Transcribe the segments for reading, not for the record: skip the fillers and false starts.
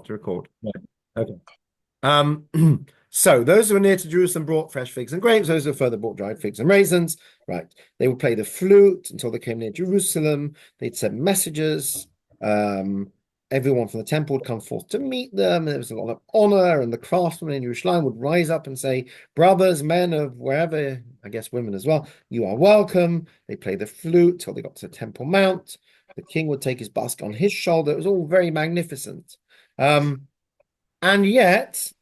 to record. Right. Okay. So those who were near to Jerusalem brought fresh figs and grapes. Those who further brought dried figs and raisins. Right. They would play the flute until they came near Jerusalem. They'd send messages. Everyone from the temple would come forth to meet them. There was a lot of honor, and the craftsmen in Jerusalem would rise up and say, "Brothers, men of wherever, I guess women as well, you are welcome." They played the flute till they got to the Temple Mount. The king would take his basket on his shoulder. It was all very magnificent. And yet,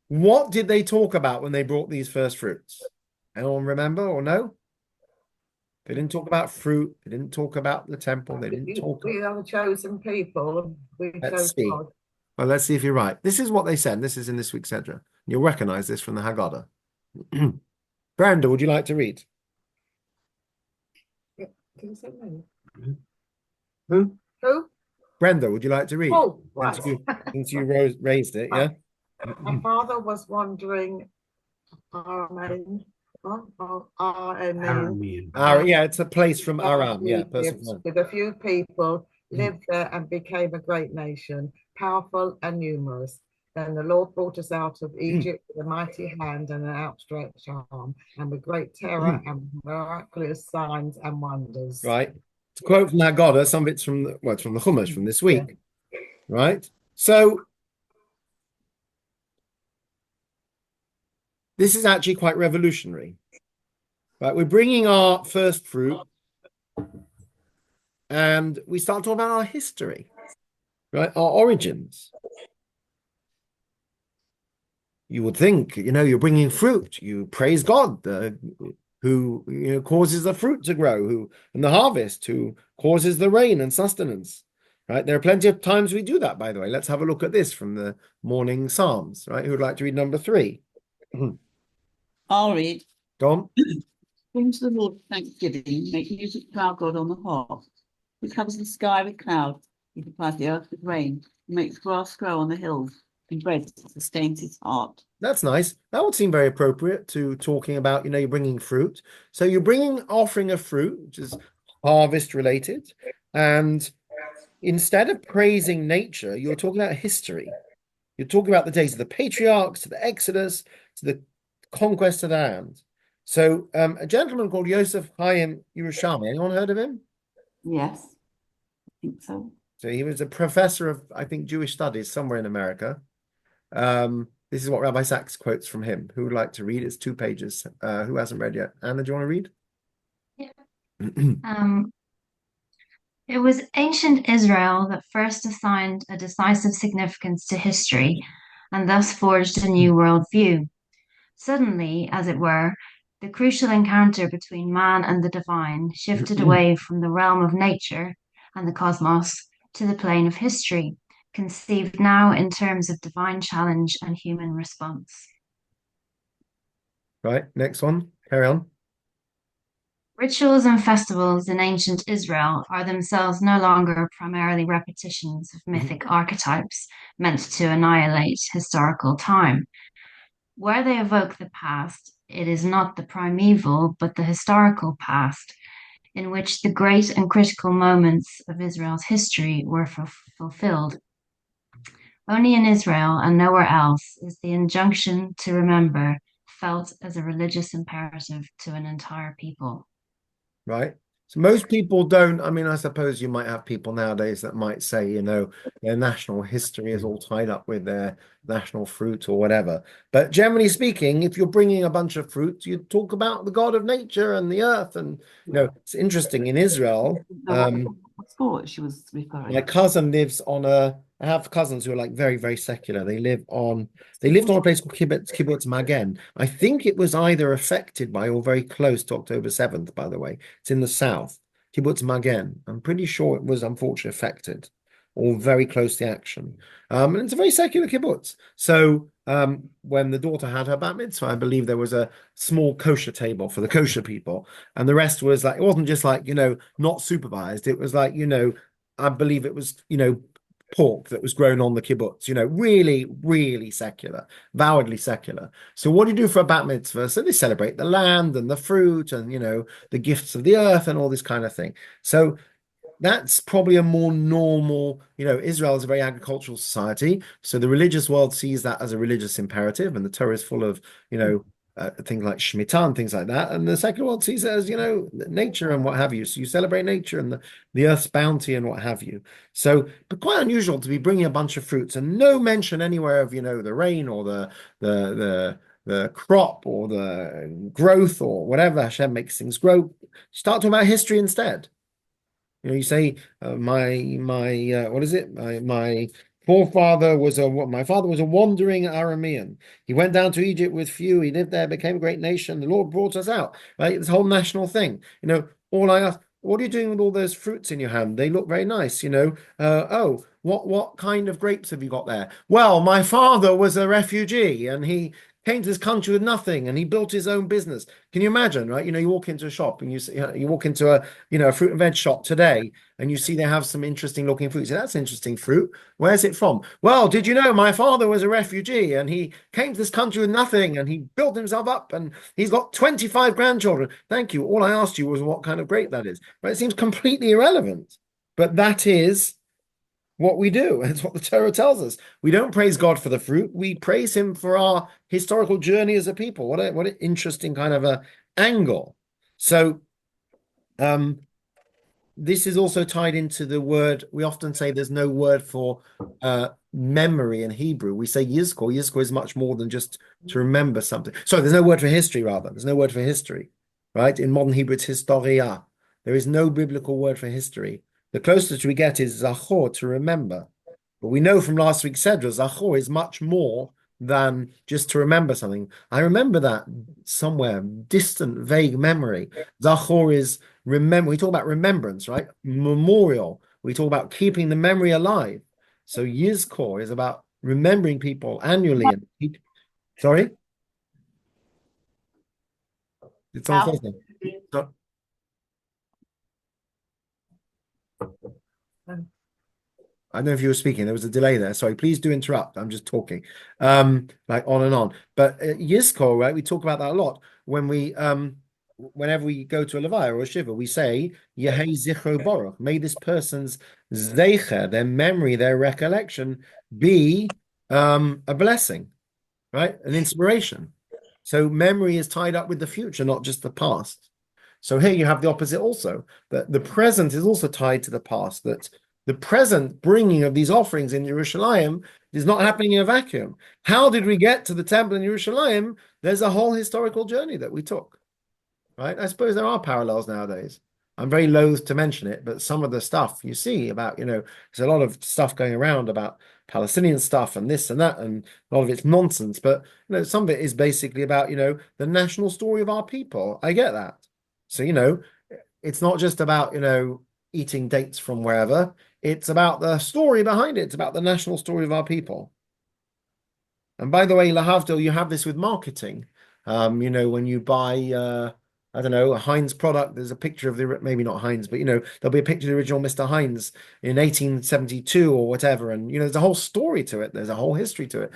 what did they talk about when they brought these first fruits? Anyone remember or no? They didn't talk about fruit. They didn't talk about the temple. They didn't talk. We are the chosen people. We Let's chose see. God. Well, let's see if you're right. This is what they said. This is in this week's Edra. You'll recognize this from the Haggadah. Brenda, would you like to read? Did you say no? Who? Who? Brenda, would you like to read? Oh, right. Since you raised it, yeah? My father was wandering Aramean. Yeah, it's a place from Aram. Yeah, with a few people, lived there and became a great nation, powerful and numerous. Then the Lord brought us out of Egypt with a mighty hand and an outstretched arm, and with great terror and miraculous signs and wonders. Right. To quote from Haggadah, some of it's from the Chumash from this week. Right. So this is actually quite revolutionary. Right. We're bringing our first fruit and we start talking about our history, right? Our origins. You would think, you're bringing fruit. You praise God, who causes the fruit to grow, and the harvest, who causes the rain and sustenance. Right? There are plenty of times we do that, by the way. Let's have a look at this from the morning Psalms, right? Who would like to read number 3? I'll read. Go on. Bring to the Lord thanksgiving, make music to our God on the harp. He covers the sky with clouds, he supplies the earth with rain, he makes grass grow on the hills, and bread sustains his heart. That's nice. That would seem very appropriate to talking about, you're bringing fruit. So you're offering of fruit, which is harvest related. And instead of praising nature, you're talking about history. You're talking about the days of the patriarchs, to the Exodus, to the conquest of the land. So a gentleman called Yosef Chaim Yerushalmi, anyone heard of him? Yes, I think so. So he was a professor of, I think, Jewish studies somewhere in America. This is what Rabbi Sachs quotes from him. Who would like to read? It's 2 pages. Who hasn't read yet? Anna, do you want to read? Yeah. It was ancient Israel that first assigned a decisive significance to history and thus forged a new worldview. Suddenly, as it were, the crucial encounter between man and the divine shifted away from the realm of nature and the cosmos to the plane of history, conceived now in terms of divine challenge and human response. Right, next one. Carry on. Rituals and festivals in ancient Israel are themselves no longer primarily repetitions of mythic archetypes meant to annihilate historical time. Where they evoke the past, it is not the primeval, but the historical past, in which the great and critical moments of Israel's history were fulfilled. Only in Israel and nowhere else is the injunction to remember felt as a religious imperative to an entire people. Right. So most people don't, I suppose you might have people nowadays that might say, their national history is all tied up with their national fruit or whatever. But generally speaking, if you're bringing a bunch of fruit, you talk about the God of nature and the earth. And, it's interesting in Israel. What sport she was referring? My cousin lives on I have cousins who are like very, very secular. They lived on a place called Kibbutz Magen. I think it was either affected by or very close to October 7th, by the way. It's in the south, Kibbutz Magen. I'm pretty sure it was unfortunately affected or very close to the action. And it's a very secular kibbutz. So when the daughter had her bat mitzvah, I believe there was a small kosher table for the kosher people. And the rest was like, it wasn't just like, not supervised. It was like, I believe it was, pork that was grown on the kibbutz, really, really secular, avowedly secular. So what do you do for a bat mitzvah? So they celebrate the land and the fruit and, the gifts of the earth and all this kind of thing. So that's probably a more normal, Israel is a very agricultural society. So the religious world sees that as a religious imperative, and the Torah is full of, things like Shemitah and things like that. And the secular world sees it as, nature and what have you. So you celebrate nature and the earth's bounty and what have you. So, but quite unusual to be bringing a bunch of fruits and no mention anywhere of, the rain or the crop or the growth or whatever Hashem makes things grow. Start talking about history instead. You say my what is it? My forefather was my father was a wandering Aramean. He went down to Egypt with few. He lived there, became a great nation. The Lord brought us out. Right, this whole national thing. All I ask, what are you doing with all those fruits in your hand? They look very nice. Oh, what kind of grapes have you got there? Well, my father was a refugee, and he came to this country with nothing, and he built his own business. Can you imagine, right? You walk into a shop and you walk into a fruit and veg shop today, and you see they have some interesting looking fruit. So that's interesting fruit. Where's it from? Well, did you know my father was a refugee and he came to this country with nothing and he built himself up and he's got 25 grandchildren. Thank you. All I asked you was what kind of grape that is. But it seems completely irrelevant. But that is what we do. It's what the Torah tells us. We don't praise God for the fruit. We praise him for our historical journey as a people. What an interesting kind of a angle. So this is also tied into the word. We often say there's no word for memory in Hebrew. We say yizkor. Yizkor is much more than just to remember something. Sorry, there's no word for history, rather. There's no word for history, right? In modern Hebrew, it's historia. There is no biblical word for history. The closest we get is zachor, to remember. But we know from last week's Sedra, zachor is much more than just to remember something. I remember that somewhere, distant, vague memory. Zachor is remember. We talk about remembrance, right? Memorial. We talk about keeping the memory alive. So Yizkor is about remembering people annually. Sorry? It's on Thursday. I don't know if you were speaking. There was a delay there. Sorry, please do interrupt. I'm just talking, like on and on. But Yizkor, right? We talk about that a lot when whenever we go to a levaya or a shiva, we say Yehei Zichro Baruch. May this person's zeicher, their memory, their recollection, be a blessing, right? An inspiration. So memory is tied up with the future, not just the past. So here you have the opposite also. That the present is also tied to the past. That the present bringing of these offerings in Yerushalayim is not happening in a vacuum. How did we get to the temple in Yerushalayim? There's a whole historical journey that we took, right? I suppose there are parallels nowadays. I'm very loath to mention it, but some of the stuff you see about, there's a lot of stuff going around about Palestinian stuff and this and that, and a lot of it's nonsense. But, some of it is basically about, the national story of our people. I get that. So, it's not just about, eating dates from wherever. It's about the story behind it. It's about the national story of our people. And by the way, lahavdil, you have this with marketing. When you buy, I don't know, a Heinz product, there's a picture of maybe not Heinz, but, there'll be a picture of the original Mr. Heinz in 1872 or whatever. And, there's a whole story to it. There's a whole history to it.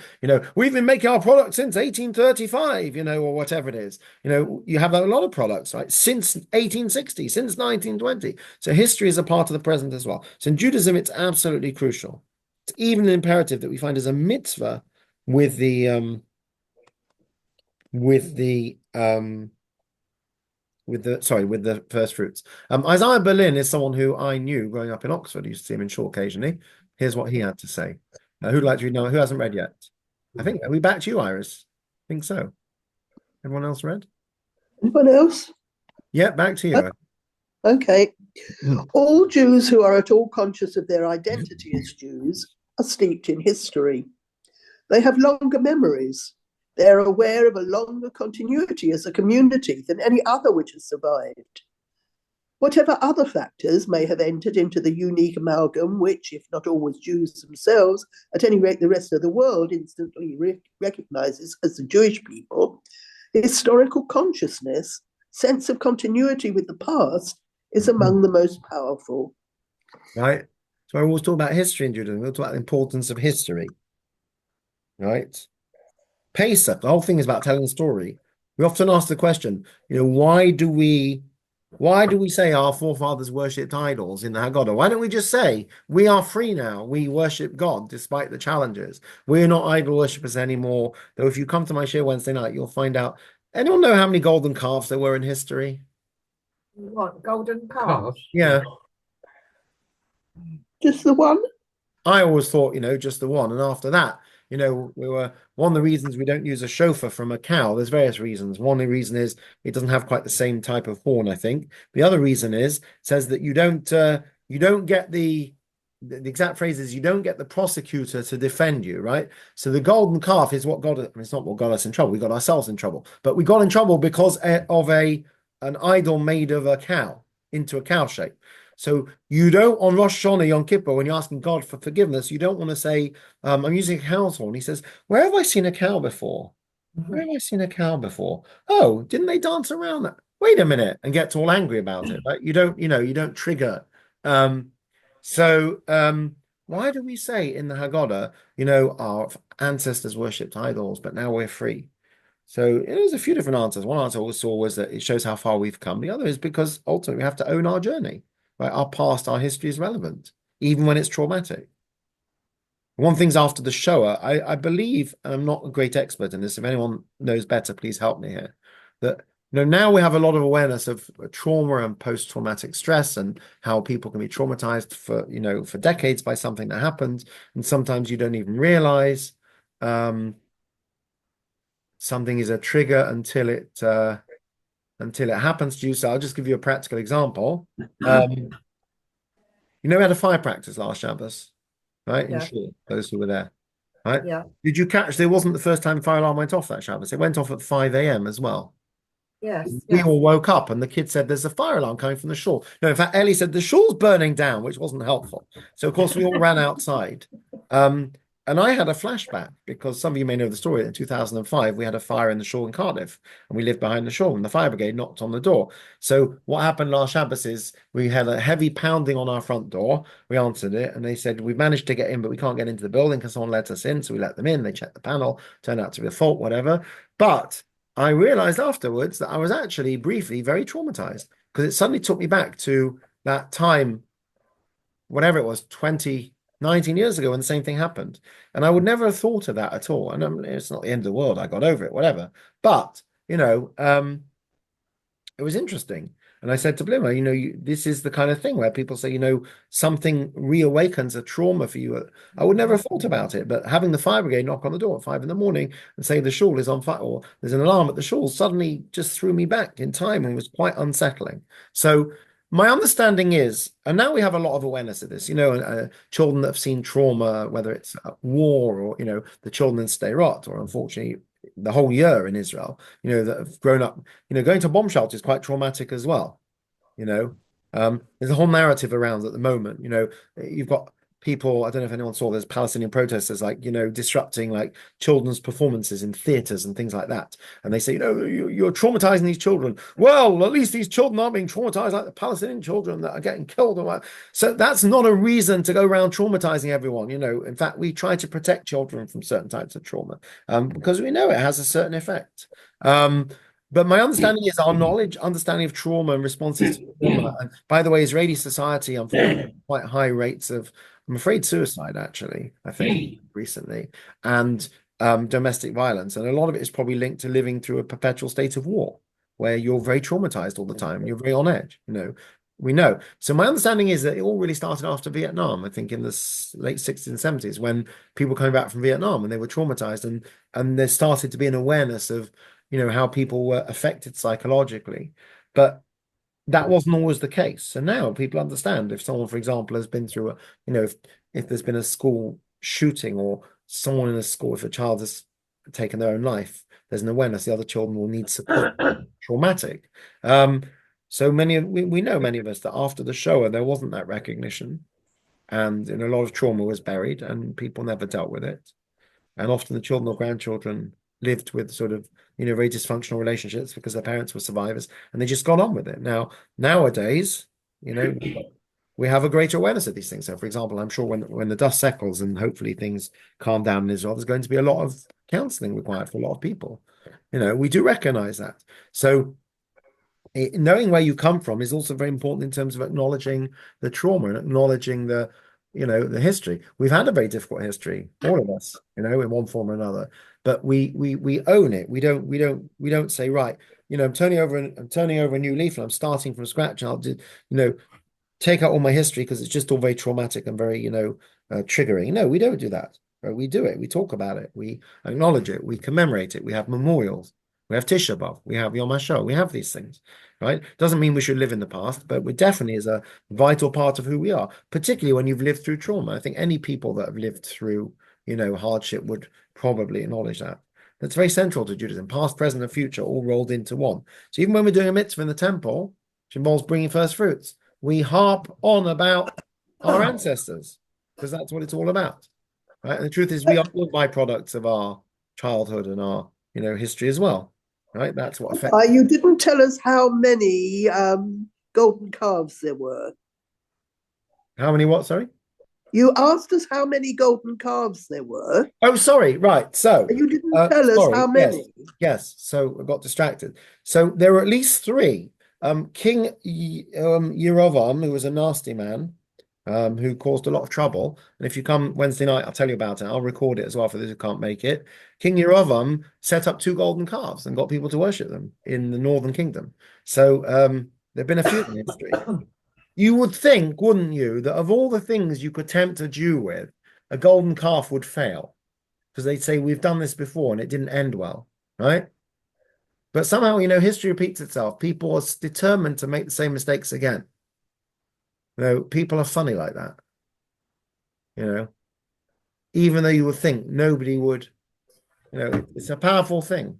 We've been making our product since 1835, or whatever it is. You have a lot of products, right? Since 1860, since 1920. So history is a part of the present as well. So in Judaism, it's absolutely crucial. It's even an imperative that we find as a mitzvah with the first fruits. Isaiah Berlin is someone who I knew growing up in Oxford. I used to see him in shul occasionally. Here's what he had to say. Who'd like to read now? Who hasn't read yet? I think, are we back to you, Iris? I think so. Everyone else read? Anyone else? Yeah, back to you. Okay. All Jews who are at all conscious of their identity as Jews are steeped in history. They have longer memories. They're aware of a longer continuity as a community than any other which has survived. Whatever other factors may have entered into the unique amalgam, which, if not always Jews themselves, at any rate the rest of the world instantly recognizes as the Jewish people, historical consciousness, sense of continuity with the past, is among the most powerful. Right. So I always talk about history in Judaism. We'll talk about the importance of history. Right. Pesach, the whole thing is about telling a story. We often ask the question, why do we Why do we say our forefathers worshipped idols in the Haggadah? Why don't we just say we are free now? We worship God despite the challenges. We're not idol worshippers anymore. Though if you come to my share Wednesday night, you'll find out. Anyone know how many golden calves there were in history? What, golden calf? Yeah, Just the one? I always thought, just the one. And after that, we were one of the reasons we don't use a shofar from a cow. There's various reasons. One reason is it doesn't have quite the same type of horn, I think. The other reason is says that you don't get the exact phrase is you don't get the prosecutor to defend you, right? So the golden calf is what got I mean, it's not what got us in trouble. We got ourselves in trouble, but we got in trouble because of an idol made of a cow into a cow shape. So you don't on Rosh Hashanah, Yom Kippur, when you're asking God for forgiveness, you don't want to say, I'm using a cow's horn. He says, where have I seen a cow before? Where have I seen a cow before? Oh, didn't they dance around that? Wait a minute, and gets all angry about it, right? You don't trigger. Um, so why do we say in the Haggadah, our ancestors worshipped idols, but now we're free? So there's a few different answers. One answer we saw was that it shows how far we've come. The other is because ultimately we have to own our journey, right? Our past, our history is relevant, even when it's traumatic. One thing's after the Shoah, I believe, and I'm not a great expert in this. If anyone knows better, please help me here. That now we have a lot of awareness of trauma and post-traumatic stress and how people can be traumatized for decades by something that happened, and sometimes you don't even realize something is a trigger until it happens to you. So I'll just give you a practical example. We had a fire practice last Shabbos, right? In Yeah. shul, those who were there, right? Yeah. Did you catch? There wasn't the first time the fire alarm went off that Shabbos. It went off at 5 a.m. as well. Yes. We Yes. all woke up and the kid said, there's a fire alarm coming from the shul. No, in fact, Ellie said, the shul's burning down, which wasn't helpful. So, of course, we all ran outside. And I had a flashback because some of you may know the story. In 2005, we had a fire in the shul in Cardiff and we lived behind the shul and the fire brigade knocked on the door. So what happened last Shabbos is we had a heavy pounding on our front door. We answered it and they said, we've managed to get in, but we can't get into the building because someone let us in. So we let them in. They checked the panel, turned out to be a fault, whatever. But I realized afterwards that I was actually briefly very traumatized because it suddenly took me back to that time, whatever it was, 19 years ago when the same thing happened. And I would never have thought of that at all. And it's not the end of the world. I got over it, whatever. But, it was interesting. And I said to Blimmer, this is the kind of thing where people say, something reawakens a trauma for you. I would never have thought about it, but having the fire brigade knock on the door at 5 a.m. and say the shul is on fire or there's an alarm at the shul suddenly just threw me back in time and was quite unsettling. So my understanding is, and now we have a lot of awareness of this, children that have seen trauma, whether it's war or, the children in Sderot or unfortunately the whole year in Israel, that have grown up, going to bomb shelter is quite traumatic as well. There's a whole narrative around at the moment. You've got people, I don't know if anyone saw, there's Palestinian protesters disrupting children's performances in theaters and things like that. And they say, you're traumatizing these children. Well, at least these children aren't being traumatized like the Palestinian children that are getting killed. So that's not a reason to go around traumatizing everyone. In fact, we try to protect children from certain types of trauma because we know it has a certain effect. But my understanding is our understanding of trauma and responses to trauma. And by the way, Israeli society, unfortunately, quite high rates of, I'm afraid, suicide, actually, I think, recently, and domestic violence. And a lot of it is probably linked to living through a perpetual state of war, where you're very traumatized all the time. You're very on edge, we know. So my understanding is that it all really started after Vietnam, I think in the late 60s and 70s, when people coming back from Vietnam and they were traumatized and there started to be an awareness of how people were affected psychologically. But that wasn't always the case. So now people understand if someone, for example, has been through if there's been a school shooting or someone in a school, if a child has taken their own life, there's an awareness the other children will need support. Traumatic. So we know many of us that after the Shoah, there wasn't that recognition. And a lot of trauma was buried and people never dealt with it. And often the children or grandchildren lived with sort of, very dysfunctional relationships because their parents were survivors and they just got on with it. Nowadays, we have a greater awareness of these things. So, for example, I'm sure when the dust settles and hopefully things calm down in Israel, there's going to be a lot of counseling required for a lot of people. We do recognize that. So knowing where you come from is also very important in terms of acknowledging the trauma and acknowledging the, the history. We've had a very difficult history, all of us, in one form or another. But we own it. We don't say, right, I'm turning over a new leaf and I'm starting from scratch and I'll do, take out all my history because it's just all very traumatic and very, triggering. No, we don't do that. Right? We do it. We talk about it. We acknowledge it. We commemorate it. We have memorials. We have Tisha B'Av. We have Yom HaShoah. We have these things, right? Doesn't mean we should live in the past, but it definitely is a vital part of who we are, particularly when you've lived through trauma. I think any people that have lived through, hardship would probably acknowledge that. That's very central to Judaism, past, present, and future, all rolled into one. So even when we're doing a mitzvah in the temple, which involves bringing first fruits, we harp on about our ancestors because that's what it's all about, right? And the truth is, we are all byproducts of our childhood and our, history as well, right? That's what affects. You didn't tell us how many golden calves there were. How many what? Sorry? You asked us how many golden calves there were. Oh, sorry. Right. So you didn't tell us how many. Yes. So I got distracted. So there were at least three. King Yerovam, who was a nasty man, who caused a lot of trouble. And if you come Wednesday night, I'll tell you about it. I'll record it as well for those who can't make it. King Yerovam set up 2 golden calves and got people to worship them in the northern kingdom. So there have been a few in history. You would think, wouldn't you, that of all the things you could tempt a Jew with, a golden calf would fail. Because they'd say, we've done this before and it didn't end well, right? But somehow, history repeats itself. People are determined to make the same mistakes again. People are funny like that. Even though you would think nobody would, it's a powerful thing.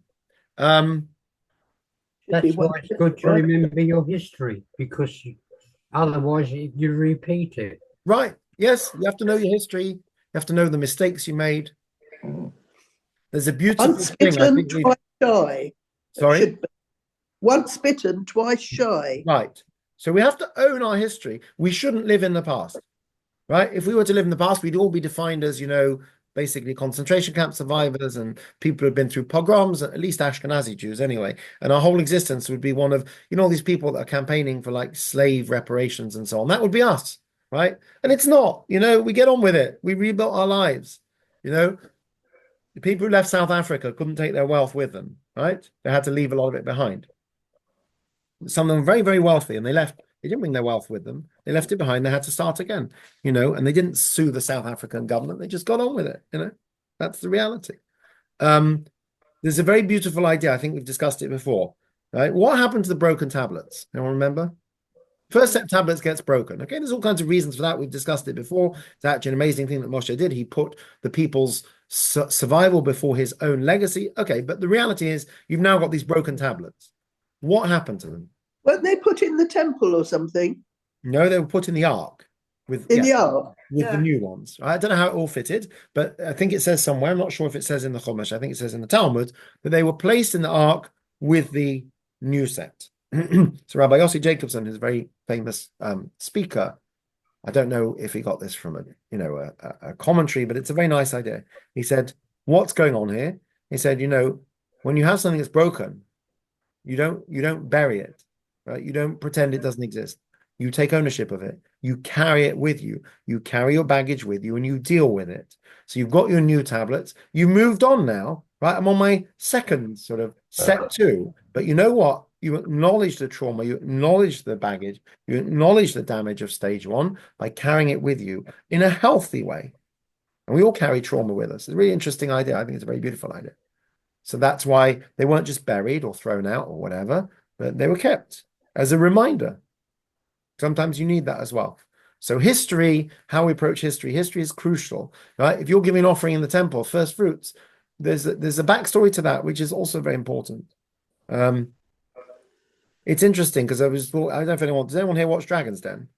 That's why it's good to remember your history, because otherwise you repeat it. Right. Yes, you have to know your history. You have to know the mistakes you made. There's a beautiful thing. I think twice shy. Sorry? Once bitten, twice shy. Right. So we have to own our history. We shouldn't live in the past, right? If we were to live in the past, we'd all be defined as, basically concentration camp survivors and people who have been through pogroms, at least Ashkenazi Jews anyway. And our whole existence would be one of, all these people that are campaigning for like slave reparations and so on. That would be us, right? And it's not, we get on with it. We rebuilt our lives, The people who left South Africa couldn't take their wealth with them, right? They had to leave a lot of it behind. Some of them were very, very wealthy, and they left. They didn't bring their wealth with them. They left it behind. They had to start again, and they didn't sue the South African government. They just got on with it, That's the reality. There's a very beautiful idea. I think we've discussed it before, right? What happened to the broken tablets? Anyone remember? First set of tablets gets broken. Okay, there's all kinds of reasons for that. We've discussed it before. It's actually an amazing thing that Moshe did. He put the people's survival before his own legacy. Okay, but the reality is you've now got these broken tablets. What happened to them? Weren't they put in the temple or something? No, they were put in the ark. With the ark? With the new ones. I don't know how it all fitted, but I think it says somewhere, I'm not sure if it says in the Chumash, I think it says in the Talmud, that they were placed in the ark with the new set. So Rabbi Yossi Jacobson is a very famous speaker. I don't know if he got this from a commentary, but it's a very nice idea. He said, what's going on here? He said, when you have something that's broken, you don't bury it, right? You don't pretend it doesn't exist. You take ownership of it. You carry it with you. You carry your baggage with you and you deal with it. So you've got your new tablets. You moved on now, right? I'm on my second sort of set 2. But you know what? You acknowledge the trauma. You acknowledge the baggage. You acknowledge the damage of stage 1 by carrying it with you in a healthy way. And we all carry trauma with us. It's a really interesting idea. I think it's a very beautiful idea. So that's why they weren't just buried or thrown out or whatever, but they were kept as a reminder. Sometimes you need that as well. So history, how we approach history is crucial, right? If you're giving an offering in the temple, first fruits, there's a backstory to that, which is also very important. It's interesting because I don't know if does anyone here watch Dragon's Den?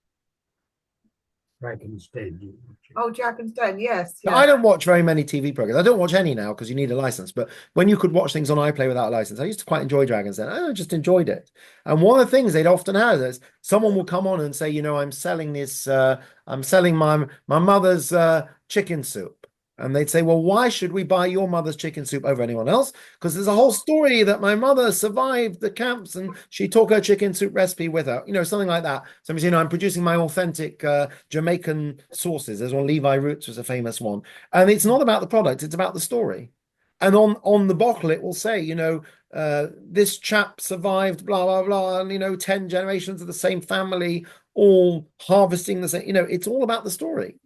Dragon's Den. Oh, Dragon's Den, yes. I don't watch very many TV programs. I don't watch any now because you need a license. But when you could watch things on iPlayer without a license, I used to quite enjoy Dragon's Den. I just enjoyed it. And one of the things they'd often have is someone will come on and say, I'm selling this, I'm selling my mother's chicken soup. And they'd say, well, why should we buy your mother's chicken soup over anyone else? Because there's a whole story that my mother survived the camps and she took her chicken soup recipe with her, something like that. Somebody said, I'm producing my authentic Jamaican sauces. There's one, Levi Roots was a famous one. And it's not about the product, it's about the story. And on the bottle, it will say, this chap survived, blah, blah, blah, and, 10 generations of the same family, all harvesting the same, it's all about the story.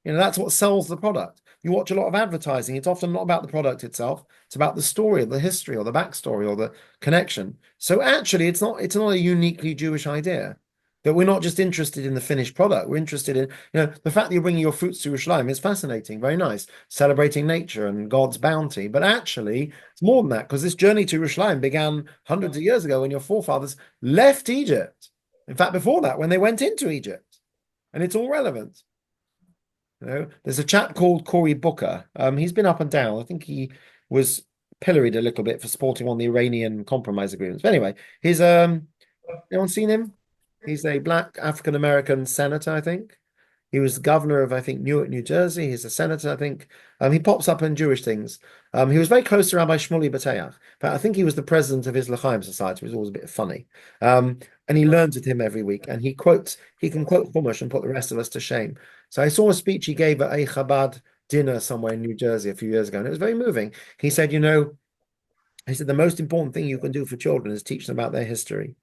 That's what sells the product. You watch a lot of advertising. It's often not about the product itself. It's about the story or the history or the backstory or the connection. So actually, it's not a uniquely Jewish idea that we're not just interested in the finished product. We're interested in, the fact that you're bringing your fruits to Yerushalayim is fascinating, very nice, celebrating nature and God's bounty. But actually, it's more than that because this journey to Yerushalayim began hundreds of years ago when your forefathers left Egypt. In fact, before that, when they went into Egypt, and it's all relevant. There's a chap called Cory Booker. He's been up and down. I think he was pilloried a little bit for supporting on the Iranian compromise agreements. But anyway, he's anyone seen him? He's a black African American senator, I think. He was the governor of, I think, Newark, New Jersey. He's a senator, I think. He pops up in Jewish things. He was very close to Rabbi Shmuley Bateach. But I think he was the president of his L'chaim Society, which was always a bit funny. And he learns with him every week. And he can quote Chumash and put the rest of us to shame. So I saw a speech he gave at a Chabad dinner somewhere in New Jersey a few years ago, and it was very moving. He said, the most important thing you can do for children is teach them about their history,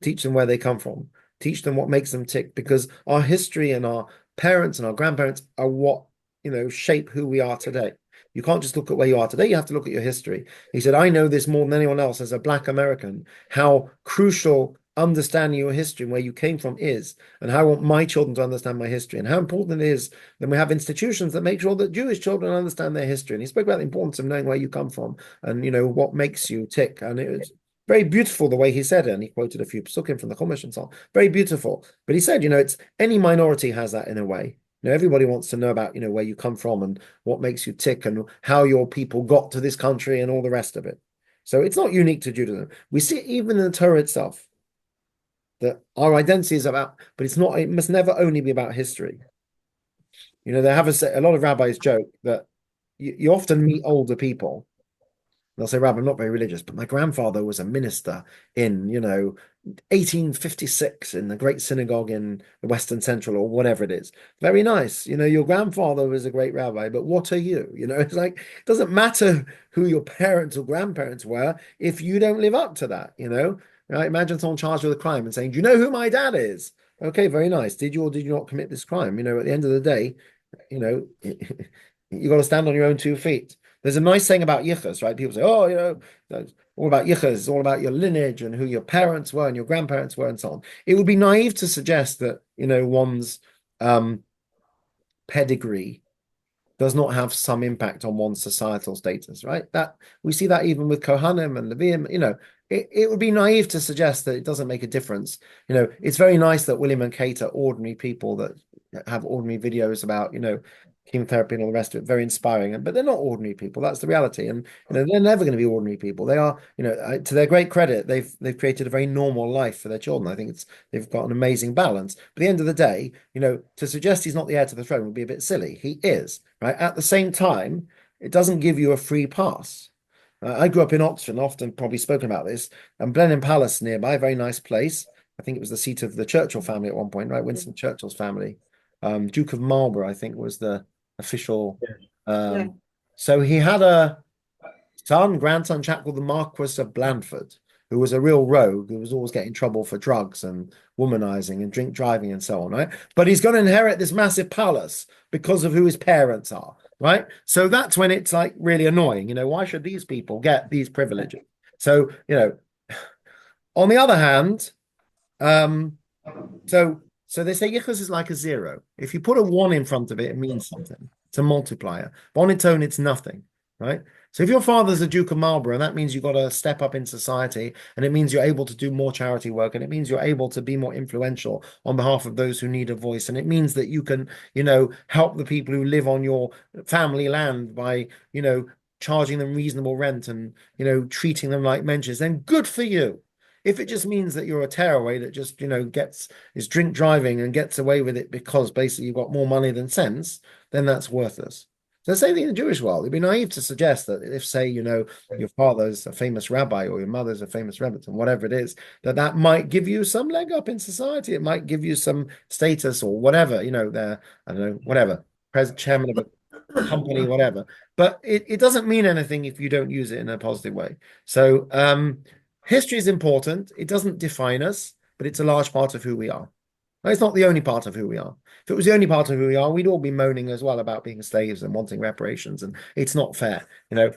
teach them where they come from, teach them what makes them tick, because our history and our parents and our grandparents are what, shape who we are today. You can't just look at where you are today, you have to look at your history. He said, I know this more than anyone else as a Black American, how crucial understanding your history and where you came from is, and how I want my children to understand my history, and how important it is that we have institutions that make sure that Jewish children understand their history. And he spoke about the importance of knowing where you come from and what makes you tick. And it was very beautiful the way he said it. And he quoted a few psukim from the Chumash and so on. Very beautiful. But he said, it's any minority has that in a way. Everybody wants to know about, where you come from and what makes you tick and how your people got to this country and all the rest of it. So it's not unique to Judaism. We see it even in the Torah itself, that our identity is about, but it must never only be about history. They have a lot of rabbis joke that you often meet older people. They'll say, Rabbi, I'm not very religious, but my grandfather was a minister in, 1856 in the great synagogue in the Western Central or whatever it is. Very nice. Your grandfather was a great rabbi, but what are you? It's like, it doesn't matter who your parents or grandparents were if you don't live up to that, Right? Imagine someone charged with a crime and saying, do you know who my dad is? Okay, very nice. Did you or did you not commit this crime? At the end of the day, you got to stand on your own 2 feet. There's a nice saying about yichus, right? People say, oh, it's all about yichus, it's all about your lineage and who your parents were and your grandparents were and so on. It would be naive to suggest that, one's pedigree does not have some impact on one's societal status, right? That we see that even with Kohanim and Leviim, it would be naive to suggest that it doesn't make a difference. It's very nice that William and Kate are ordinary people that have ordinary videos about, chemotherapy and all the rest of it, very inspiring. But they're not ordinary people. That's the reality. And they're never going to be ordinary people. They are, to their great credit, they've created a very normal life for their children. I think they've got an amazing balance. But at the end of the day, to suggest he's not the heir to the throne would be a bit silly. He is, right? At the same time, it doesn't give you a free pass. I grew up in Oxford, and often probably spoken about this, and Blenheim Palace nearby, a very nice place. I think it was the seat of the Churchill family at one point, right? Winston Churchill's family. Duke of Marlborough, I think, was the official. Yeah. So he had a grandson, chap called the Marquis of Blandford, who was a real rogue, who was always getting in trouble for drugs and womanizing and drink driving and so on, right? But he's going to inherit this massive palace because of who his parents are, right? So that's when it's like really annoying. Why should these people get these privileges? So, on the other hand, so they say yichus is like a 0. If you put a 1 in front of it, it means something. It's a multiplier. But on its own, it's nothing, right? So if your father's a Duke of Marlborough, that means you've got to step up in society, and it means you're able to do more charity work, and it means you're able to be more influential on behalf of those who need a voice, and it means that you can, help the people who live on your family land by, charging them reasonable rent and, treating them like mentions, then good for you. If it just means that you're a tearaway that just, is drink driving and gets away with it because basically you've got more money than sense, then that's worthless. So the same thing in the Jewish world. It'd be naive to suggest that if, say, your father's a famous rabbi or your mother's a famous rebbe, and whatever it is, that might give you some leg up in society. It might give you some status or whatever, they're, I don't know, whatever, president, chairman of a company, whatever. But it doesn't mean anything if you don't use it in a positive way. So history is important. It doesn't define us, but it's a large part of who we are. It's not the only part of who we are. If it was the only part of who we are, we'd all be moaning as well about being slaves and wanting reparations, and it's not fair. But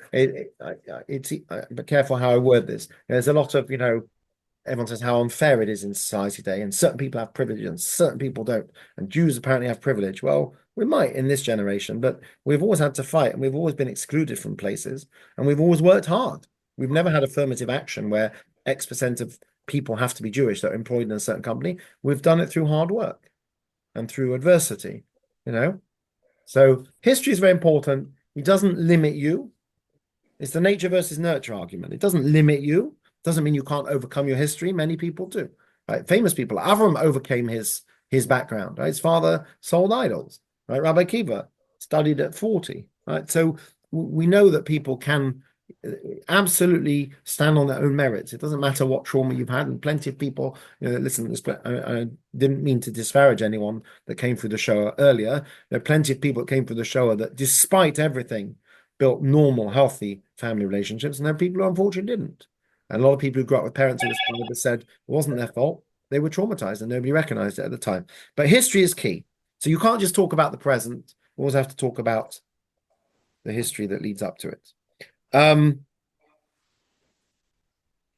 careful how I word this. There's a lot of, everyone says how unfair it is in society today, and certain people have privilege and certain people don't. And Jews apparently have privilege. Well, we might in this generation, but we've always had to fight, and we've always been excluded from places, and we've always worked hard. We've never had affirmative action where X% of people have to be Jewish that are employed in a certain company. We've done it through hard work and through adversity, So history is very important. It doesn't limit you. It's the nature versus nurture argument. It doesn't limit you. It doesn't mean you can't overcome your history. Many people do. Right? Famous people. Avram overcame his background. Right? His father sold idols. Right? Rabbi Kiva studied at 40. Right? So we know that people can absolutely stand on their own merits. It doesn't matter what trauma you've had, and plenty of people, listen, I didn't mean to disparage anyone that came through the Shoah earlier. There are plenty of people that came through the Shoah that, despite everything, built normal, healthy family relationships, and there are people who unfortunately didn't. And a lot of people who grew up with parents who said it wasn't their fault. They were traumatized and nobody recognized it at the time. But history is key. So you can't just talk about the present. You always have to talk about the history that leads up to it.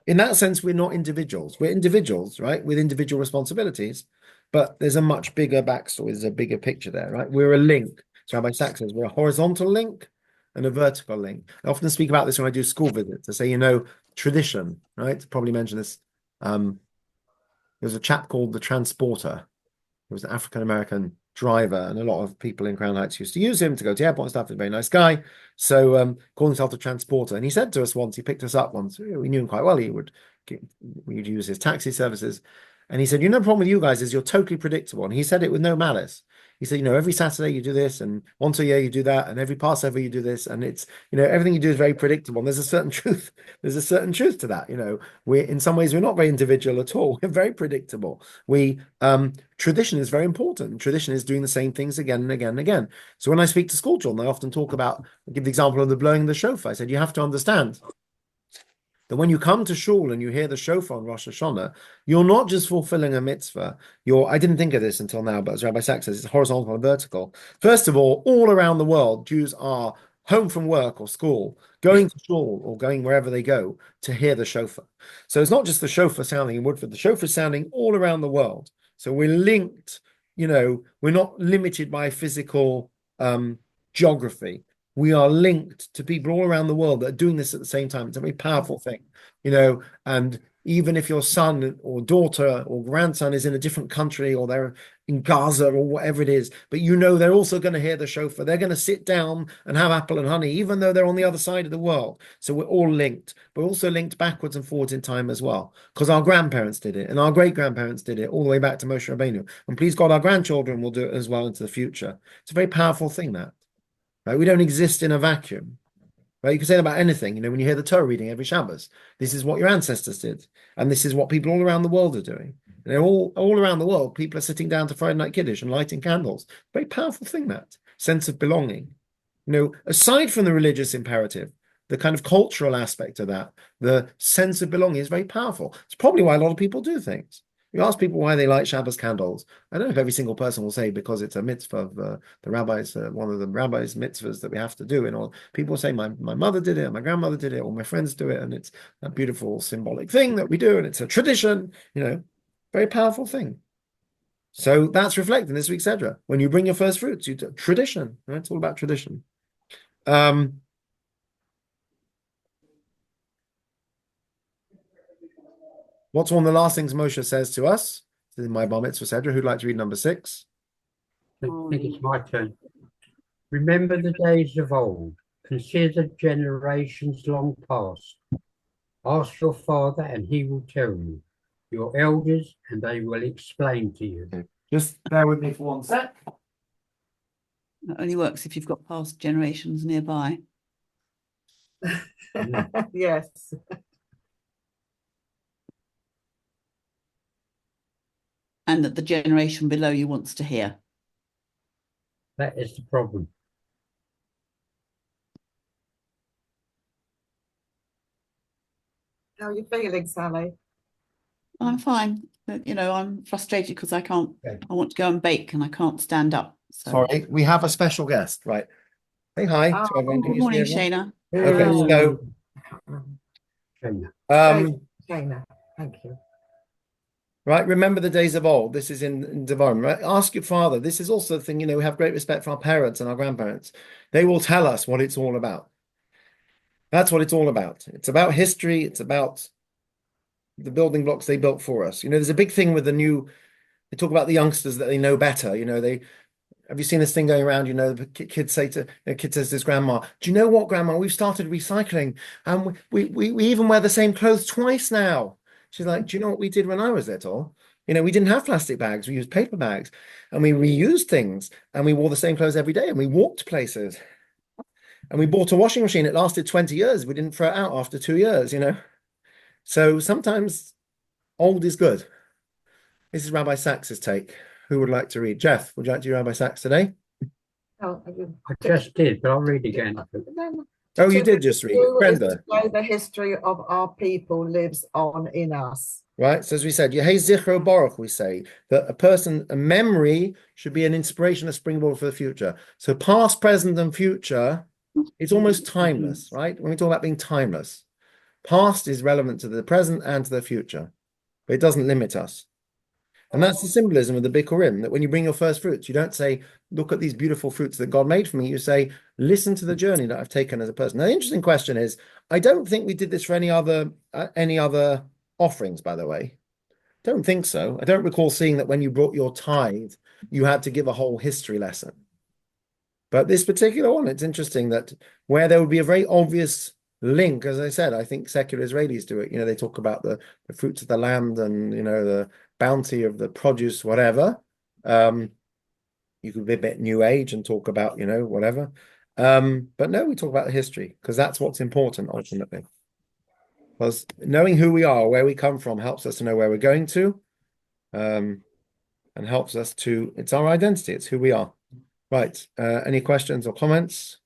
In that sense, we're not individuals. We're individuals, right, with individual responsibilities, but there's a much bigger backstory. There's a bigger picture there, right? We're a link. So Rabbi Sachs says we're a horizontal link and a vertical link. I often speak about this when I do school visits. I say, tradition, right? Probably mention this. There was a chap called the Transporter. He was an African-American driver, and a lot of people in Crown Heights used to use him to go to the airport and stuff. He's a very nice guy. So called himself the Transporter. And he said to us once, he picked us up once, we knew him quite well. We'd use his taxi services. And he said, the problem with you guys is you're totally predictable. And he said it with no malice. He said, every Saturday you do this, and once a year you do that, and every Passover you do this, and it's, everything you do is very predictable. And there's a certain truth. There's a certain truth to that. We're in some ways we're not very individual at all. We're very predictable. Tradition is very important. Tradition is doing the same things again and again and again. So when I speak to school children, I often give the example of the blowing of the shofar. I said, you have to understand that when you come to shul and you hear the shofar on Rosh Hashanah, you're not just fulfilling a mitzvah. I didn't think of this until now, but as Rabbi Sachs says, it's horizontal and vertical. First of all around the world, Jews are home from work or school, going to shul or going wherever they go to hear the shofar. So it's not just the shofar sounding in Woodford, the shofar is sounding all around the world. So we're linked, we're not limited by physical geography. We are linked to people all around the world that are doing this at the same time. It's a very powerful thing, and even if your son or daughter or grandson is in a different country or they're in Gaza or whatever it is, but they're also going to hear the shofar. They're going to sit down and have apple and honey, even though they're on the other side of the world. So we're all linked. We're also linked backwards and forwards in time as well, because our grandparents did it and our great-grandparents did it all the way back to Moshe Rabbeinu. And please God, our grandchildren will do it as well into the future. It's a very powerful thing, that. Right? We don't exist in a vacuum. Right? You can say that about anything. When you hear the Torah reading every Shabbos, this is what your ancestors did, and this is what people all around the world are doing. They're all around the world. People are sitting down to Friday night Kiddush and lighting candles. Very powerful thing, that sense of belonging. Aside from the religious imperative, the kind of cultural aspect of that, the sense of belonging is very powerful. It's probably why a lot of people do things. You ask people why they light Shabbos candles. I don't know if every single person will say because it's a mitzvah of the rabbis, one of the rabbis' mitzvahs that we have to do. And all people say my mother did it, my grandmother did it, or my friends do it, and it's a beautiful symbolic thing that we do, and it's a tradition. Very powerful thing. So that's reflected in this week's Sedra. When you bring your first fruits, you do tradition. Right? It's all about tradition. What's one of the last things Moshe says to us? This is in my Bar Mitzvah Sedra. Who'd like to read number 6? I think it's my turn. Remember the days of old. Consider generations long past. Ask your father, and he will tell you. Your elders, and they will explain to you. Okay. Just bear with me for one sec. It only works if you've got past generations nearby. Yes. And that the generation below you wants to hear. That is the problem. How are you feeling, Sally? I'm fine, but I'm frustrated because I can't. Okay. I want to go and bake and I can't stand up. So. Sorry, we have a special guest, right? Say hi to everyone. Can Good you see morning, everyone? Shayna. Okay, so Shayna, thank you. right, remember the days of old. This is in Devarim, right? Ask your father. This is also the thing, we have great respect for our parents and our grandparents. They will tell us what it's all about. That's what it's all about. It's about history. It's about the building blocks they built for us. There's a big thing with they talk about the youngsters that they know better. Have you seen this thing going around? The kids say the kid says to his grandma, "Do you know what, Grandma? We've started recycling, and we even wear the same clothes twice now." She's like, "Do you know what we did when I was little? We didn't have plastic bags. We used paper bags, and we reused things, and we wore the same clothes every day, and we walked places, and we bought a washing machine. It lasted 20 years. We didn't throw it out after 2 years. So sometimes old is good." This is Rabbi Sachs's take. Who would like to read? Jeff, would you like to read Rabbi Sachs today? Oh, I just did, but I'll read again. Oh, you did just read it. Brenda. The history of our people lives on in us. Right. So as we said, Yehei Zichro Baruch, we say that a memory should be an inspiration, a springboard for the future. So past, present, and future, it's almost timeless, right? When we talk about being timeless, past is relevant to the present and to the future, but it doesn't limit us. And that's the symbolism of the Bikurim, that when you bring your first fruits, you don't say, "Look at these beautiful fruits that God made for me." You say, "Listen to the journey that I've taken as a person." Now, the interesting question is, I don't think we did this for any other offerings, by the way. Don't think so. I don't recall seeing that when you brought your tithe, you had to give a whole history lesson. But this particular one, it's interesting that where there would be a very obvious link, as I said, I think secular Israelis do it. They talk about the fruits of the land and, the bounty of the produce, whatever. You could be a bit new age and talk about, whatever. But no, we talk about the history because that's what's important ultimately. Because knowing who we are, where we come from, helps us to know where we're going to, and helps us to, it's our identity, it's who we are. Right. Any questions or comments?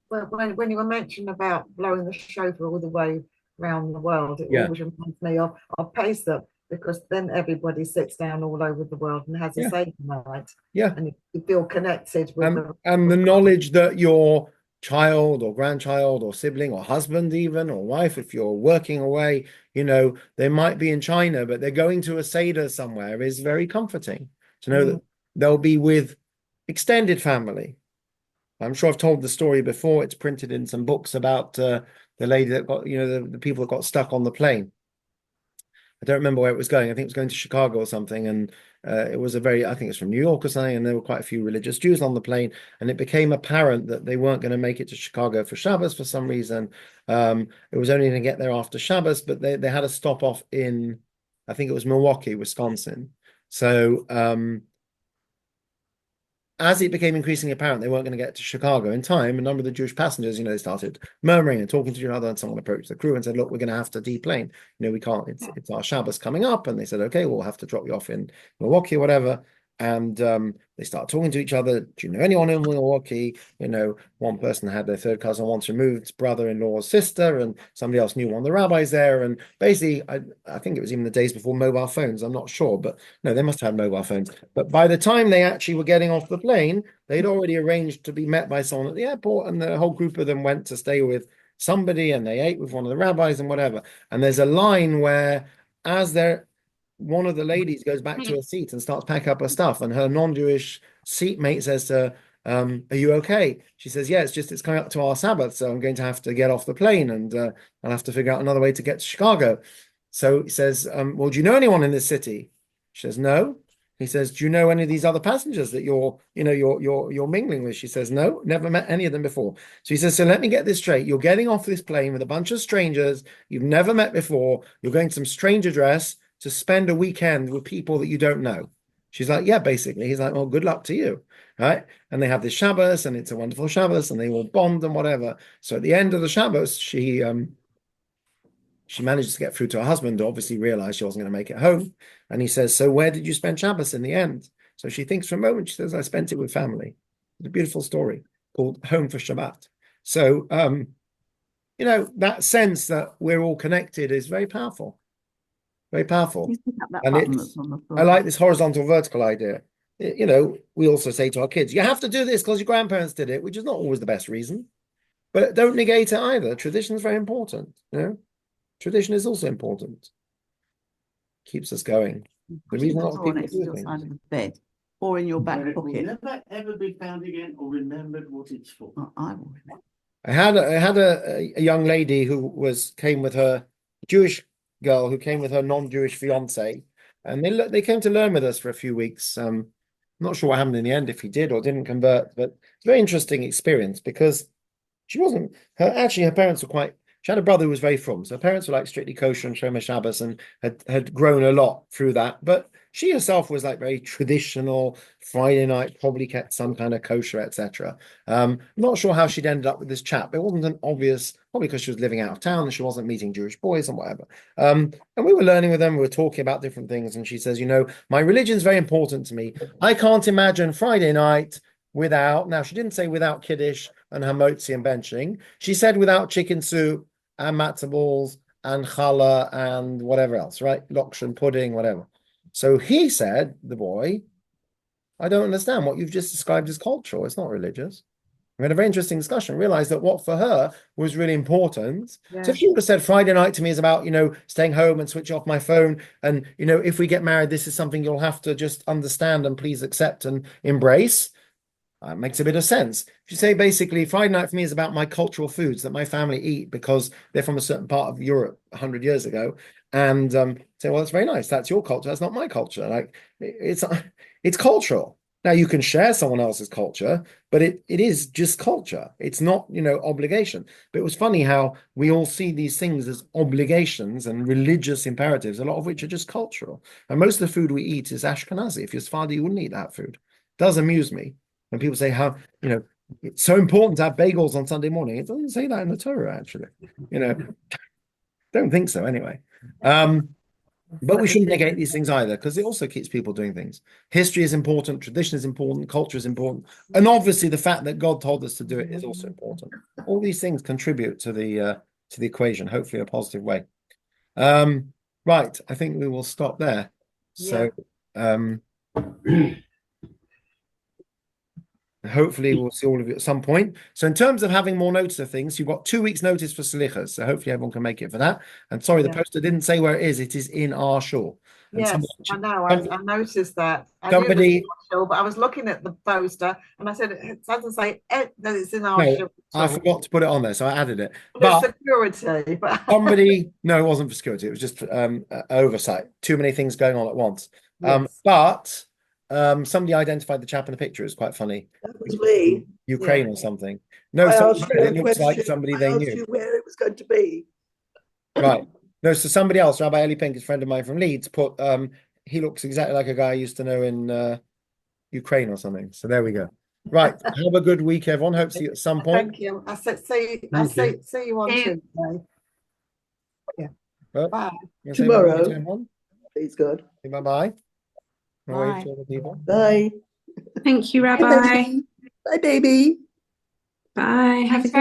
Well, when you were mentioning about blowing the shofar all the way around the world, it always reminds me of Pesach, because then everybody sits down all over the world and has a Seder night. Yeah. And you feel connected with the knowledge that your child or grandchild or sibling or husband even or wife, if you're working away, they might be in China, but they're going to a Seder somewhere, is very comforting to know that they'll be with extended family. I'm sure I've told the story before. It's printed in some books about the lady that got, the people that got stuck on the plane. I don't remember where it was going. I think it was going to Chicago or something. And it was I think it's from New York or something. And there were quite a few religious Jews on the plane. And it became apparent that they weren't going to make it to Chicago for Shabbos for some reason. It was only going to get there after Shabbos, but they had a stop off in, I think it was Milwaukee, Wisconsin. So as it became increasingly apparent they weren't going to get to Chicago in time, a number of the Jewish passengers, they started murmuring and talking to each other, and someone approached the crew and said, "Look, we're going to have to deplane. We can't. It's our Shabbos coming up." And they said, "Okay, we'll have to drop you off in Milwaukee or whatever." And they start talking to each other. "Do you know anyone in Milwaukee?" One person had their third cousin once removed, brother-in-law's sister, and somebody else knew one of the rabbis there. And basically, I think it was even the days before mobile phones. I'm not sure, but no, they must have mobile phones. But by the time they actually were getting off the plane, they'd already arranged to be met by someone at the airport, and the whole group of them went to stay with somebody, and they ate with one of the rabbis and whatever. And there's a line where, as they're one of the ladies goes back to her seat and starts packing up her stuff, and her non-Jewish seatmate says to her, "Are you okay?" She says, "Yeah, it's coming up to our Sabbath, so I'm going to have to get off the plane, and I'll have to figure out another way to get to Chicago." So he says, "Well, do you know anyone in this city?" She says, "No." He says, "Do you know any of these other passengers that you're mingling with?" She says, "No, never met any of them before." So he says, "So let me get this straight. You're getting off this plane with a bunch of strangers you've never met before. You're going to some strange address to spend a weekend with people that you don't know. She's like, yeah, basically. He's like, well, good luck to you, right? And they have this Shabbos, and it's a wonderful Shabbos, and they all bond and whatever. So at the end of the Shabbos, she manages to get through to her husband, who obviously realized she wasn't going to make it home. And he says, so where did you spend Shabbos in the end? So she thinks for a moment, she says, I spent it with family. It's a beautiful story called Home for Shabbat. So, that sense that we're all connected is very powerful. Very powerful. Please pick up that And button it's, that's on the I floor. like this horizontal vertical idea. We also say to our kids, you have to do this because your grandparents did it, which is not always the best reason. But don't negate it either. Tradition is very important. Tradition is also important. Keeps us going. The Put it reason in a the lot of drawer people next to do your things. side of the bed or in your back Where it will pocket. never ever be found again or remembered what it's for. Oh, I will remember. I had a young lady who came with her Jewish girl who came with her non-Jewish fiance, and they came to learn with us for a few weeks. Not sure what happened in the end, if he did or didn't convert, but it's a very interesting experience because she wasn't her parents were quite. She had a brother who was very frum, so her parents were like strictly kosher and Shomer Shabbos and had grown a lot through that. But she herself was like very traditional. Friday night probably kept some kind of kosher, etc. Not sure how she'd ended up with this chap. It wasn't an obvious, probably because she was living out of town and she wasn't meeting Jewish boys and whatever. And we were learning with them. We were talking about different things, and she says, my religion is very important to me. I can't imagine Friday night without. Now she didn't say without kiddush and hamotzi and benching. She said without chicken soup and matzah balls and challah and whatever else, right? Lokshen pudding, whatever. So he said, the boy, I don't understand what you've just described as cultural. It's not religious. We had a very interesting discussion, realized that what for her was really important. Yeah. So if she would have said Friday night to me is about, staying home and switch off my phone. And, if we get married, this is something you'll have to just understand and please accept and embrace. Makes a bit of sense. If you say basically Friday night for me is about my cultural foods that my family eat because they're from a certain part of Europe 100 years ago, and say, well, that's very nice. That's your culture. That's not my culture. Like it's cultural. Now you can share someone else's culture, but it is just culture. It's not, obligation. But it was funny how we all see these things as obligations and religious imperatives, a lot of which are just cultural. And most of the food we eat is Ashkenazi. If you're Sephardi, you wouldn't eat that food. It does amuse me when people say how, it's so important to have bagels on Sunday morning. It doesn't say that in the Torah, actually. Don't think so anyway. But we shouldn't negate these things either, because it also keeps people doing things. History is important, tradition is important, culture is important. And obviously the fact that God told us to do it is also important. All these things contribute to the equation, hopefully a positive way. Right, I think we will stop there. So hopefully we'll see all of you at some point. So in terms of having more notice of things, you've got 2 weeks notice for Salichas. So hopefully everyone can make it for that. And sorry, the poster didn't say where it is. It is in our shul. Yes, I know. I noticed that. I somebody, knew it was in our shul, but I was looking at the poster and I said, it doesn't say that it's in our shul. I forgot to put it on there, so I added it. But security. But no, it wasn't for security. It was just oversight. Too many things going on at once. yes. But somebody identified the chap in the picture. It's quite funny. That was me. Ukraine or something. No, I asked you it looks like somebody they asked knew. you where it was going to be. Right. No, so somebody else, Rabbi Eli Pink, a friend of mine from Leeds, put he looks exactly like a guy I used to know in Ukraine or something. So there we go. Right. Have a good week, everyone. Hope to see you at some point. Thank you. I said see you on Tuesday. Yeah. Bye. Tomorrow. Please God. Bye-bye. Bye. To other people. Bye. Thank you, Rabbi. Bye, baby. Bye. Have a Thanks good very